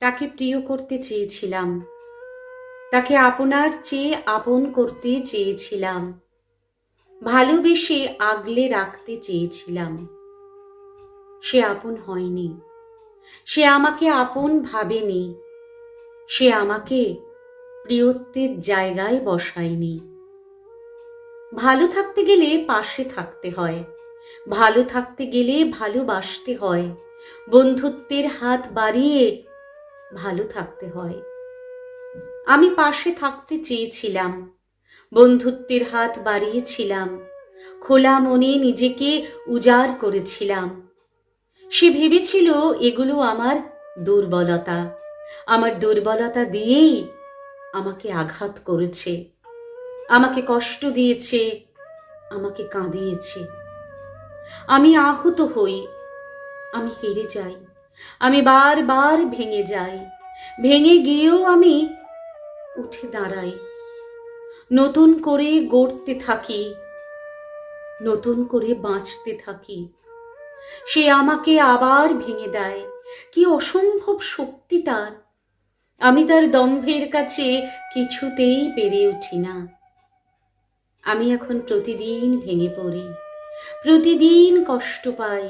তাকে প্রিয় করতে চেয়েছিলাম, তাকে আপনার চেয়ে আপন করতে চেয়েছিলাম, ভালোবেসে আগলে রাখতে চেয়েছিলাম। সে আপন হয়নি, সে আমাকে আপন ভাবেনি, সে আমাকে প্রিয়ত্বের জায়গায় বসায়নি। ভালো থাকতে গেলে পাশে থাকতে হয়, ভালো থাকতে গেলে ভালোবাসতে হয়, বন্ধুত্বের হাত বাড়িয়ে ভালো থাকতে হয়। আমি পাশে থাকতে চেয়েছিলাম, বন্ধুত্বের হাত বাড়িয়েছিলাম, খোলা মনে নিজেকে উজাড় করেছিলাম। সে ভেবেছিল এগুলো আমার দুর্বলতা, আমার দুর্বলতা দিয়েই আমাকে আঘাত করেছে, আমাকে কষ্ট দিয়েছে, আমাকে কাঁদিয়েছে। আমি আহত হই, আমি হেরে যাই, আমি বারবার ভেঙে যাই, ভেঙে গিয়েও আমি উঠে দাঁড়াই, নতুন করে গড়তে থাকি, নতুন করে বাঁচতে থাকি। সে আমাকে আবার ভেঙে দেয়, কি অসম্ভব শক্তি তার! আমি তার দম্ভের কাছে কিছুতেই পেরে উঠি না। আমি এখন প্রতিদিন ভেঙে পড়ি, প্রতিদিন কষ্ট পাই।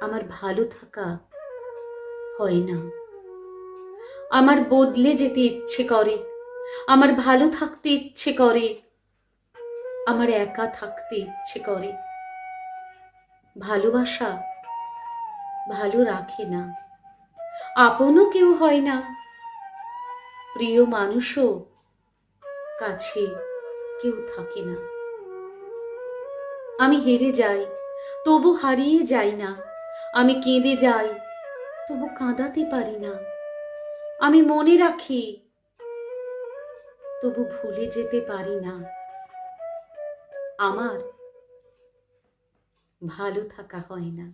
আমার ভালো থাকা হয় না, আমার বদলে যেতে ইচ্ছে করে, আমার ভালো থাকতে ইচ্ছে করে, আমার একা থাকতে ইচ্ছে করে। ভালোবাসা ভালো রাখে না, আপনও কেউ হয় না, প্রিয় মানুষও কাছে কেউ থাকে না। আমি হেরে যাই, তবু হারিয়ে যাই না। আমি কেঁদে যাই, তবু কাঁদাতে পারি না। আমি মনে রাখি, তবু ভুলে যেতে পারি না। আমার ভালো থাকা হয় না।